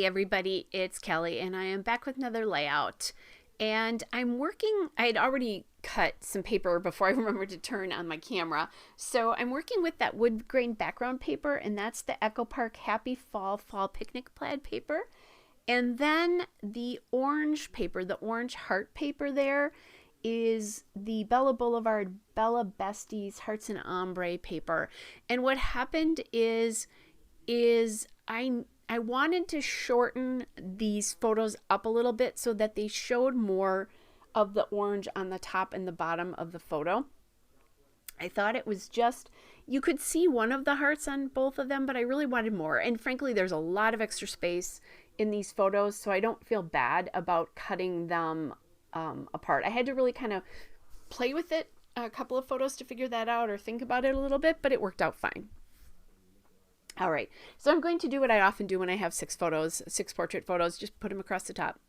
Hey everybody, it's Kelly and I am back with another layout. And I had already cut some paper before I remembered to turn on my camera. So I'm working with that wood grain background paper, and that's the Echo Park Happy Fall Picnic Plaid paper. And then the orange paper, the orange heart paper there, is the Bella Boulevard Bella Besties Hearts and Ombre paper. And what happened is I wanted to shorten these photos up a little bit so that they showed more of the orange on the top and the bottom of the photo. I thought it was just, you could see one of the hearts on both of them, but I really wanted more. And frankly, there's a lot of extra space in these photos, so I don't feel bad about cutting them apart. I had to really kind of play with it a couple of photos to figure that out or think about it a little bit, but it worked out fine. All right, so I'm going to do what I often do when I have six portrait photos, just put them across the top.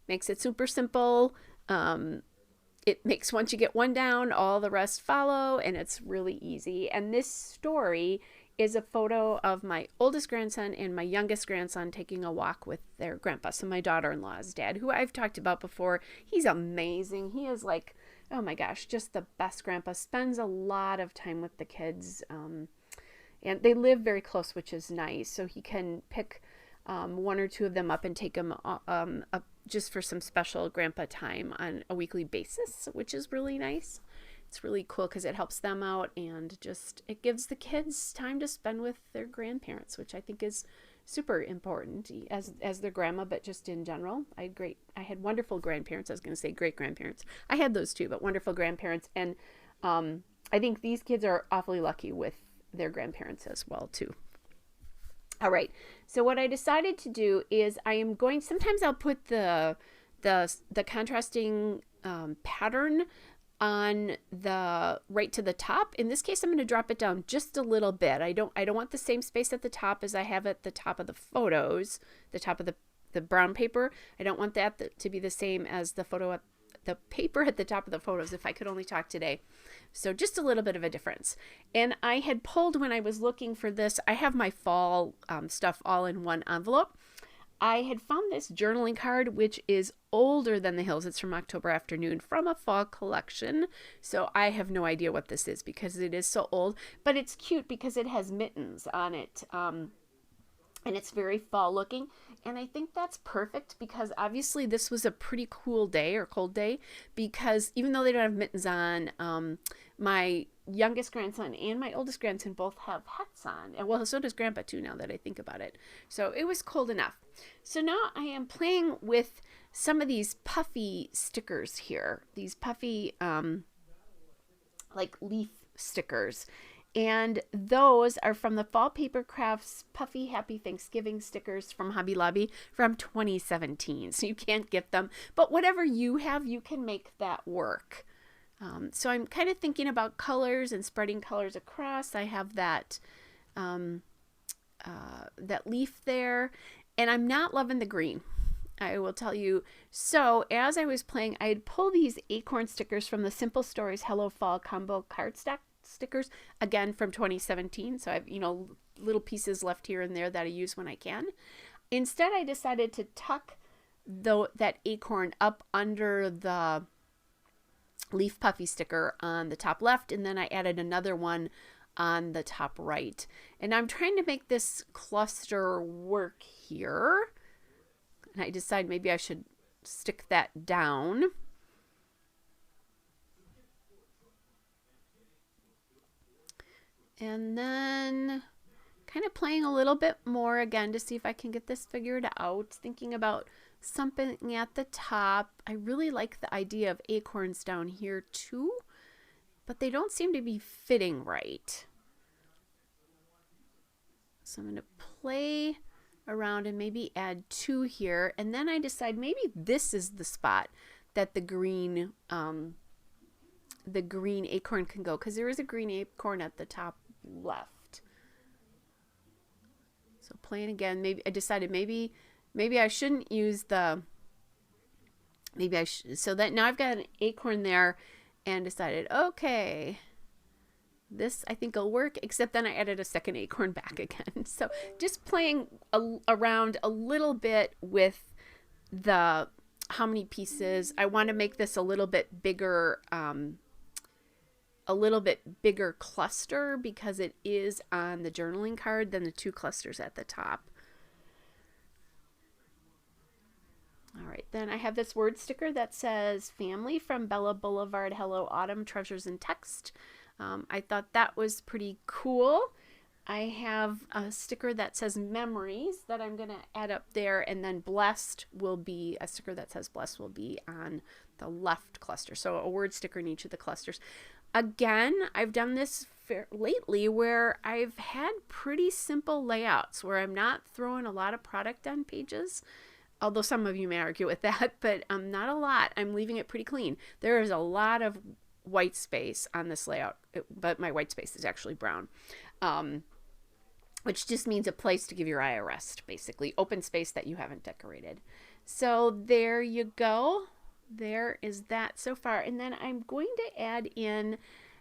Makes it super simple. It makes, once you get one down, all the rest follow, and it's really easy. And this story is a photo of my oldest grandson and my youngest grandson taking a walk with their grandpa, so my daughter-in-law's dad, who I've talked about before. He's amazing. He is like, oh my gosh, just the best grandpa. Spends a lot of time with the kids, and they live very close, which is nice. So he can pick one or two of them up and take them up just for some special grandpa time on a weekly basis, which is really nice. It's really cool because it helps them out, and just it gives the kids time to spend with their grandparents, which I think is super important as their grandma, but just in general. I had wonderful grandparents. I was going to say great grandparents. I had those too, but wonderful grandparents. And I think these kids are awfully lucky with their grandparents as well too. All right, so what I decided to do is sometimes I'll put the contrasting pattern on the right to the top. In this case, I'm going to drop it down just a little bit. I don't want the same space at the top as I have at the top of the photos, the top of the brown paper. I don't want that to be the same as the paper at the top of the photos, if I could only talk today. So just a little bit of a difference. And I had pulled, when I was looking for this, I have my fall stuff all in one envelope. I had found this journaling card, which is older than the hills. It's from October Afternoon, from a fall collection. So I have no idea what this is because it is so old, but it's cute because it has mittens on it. And it's very fall looking. And I think that's perfect because obviously this was a pretty cool day or cold day, because even though they don't have mittens on, my youngest grandson and my oldest grandson both have hats on. And well, so does grandpa too, now that I think about it. So it was cold enough. So now I am playing with some of these puffy stickers here. These puffy like leaf stickers. And those are from the Fall Paper Crafts Puffy Happy Thanksgiving stickers from Hobby Lobby from 2017. So you can't get them, but whatever you have, you can make that work. So I'm kind of thinking about colors and spreading colors across. I have that that leaf there, and I'm not loving the green, I will tell you. So as I was playing, I had pulled these acorn stickers from the Simple Stories Hello Fall combo cardstock stickers, again from 2017. So I have, little pieces left here and there that I use when I can. Instead, I decided to tuck that acorn up under the leaf puffy sticker on the top left, and then I added another one on the top right. And I'm trying to make this cluster work here. And I decide maybe I should stick that down. And then kind of playing a little bit more again to see if I can get this figured out. Thinking about something at the top. I really like the idea of acorns down here too, but they don't seem to be fitting right. So I'm going to play around and maybe add two here. And then I decide maybe this is the spot that the green acorn can go, because there is a green acorn at the top left. So playing again, maybe I decided maybe I shouldn't use so that now I've got an acorn there, and decided, okay, this I think will work, except then I added a second acorn back again. So just playing around a little bit with the how many pieces. I want to make this a little bit bigger cluster because it is on the journaling card than the 2 clusters at the top. All right, then I have this word sticker that says family from Bella Boulevard. Hello, Autumn, treasures and text. I thought that was pretty cool. I have a sticker that says memories that I'm going to add up there, and then blessed will be a sticker that says blessed will be on the left cluster. So a word sticker in each of the clusters. Again, I've done this lately where I've had pretty simple layouts where I'm not throwing a lot of product on pages. Although some of you may argue with that, but not a lot. I'm leaving it pretty clean. There is a lot of white space on this layout, but my white space is actually brown, which just means a place to give your eye a rest, basically. Open space that you haven't decorated. So there you go. There is that so far. And then I'm going to add in,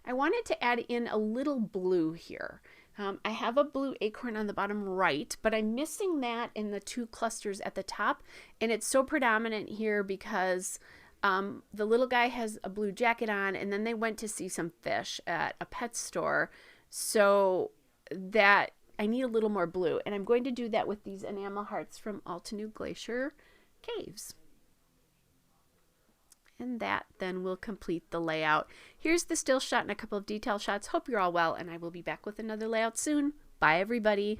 I wanted to add in a little blue here. I have a blue acorn on the bottom right, but I'm missing that in the 2 clusters at the top. And it's so predominant here because the little guy has a blue jacket on, and then they went to see some fish at a pet store. So that I need a little more blue. And I'm going to do that with these enamel hearts from Altenew Glacier Caves. And that then will complete the layout. Here's the still shot and a couple of detail shots. Hope you're all well, and I will be back with another layout soon. Bye, everybody.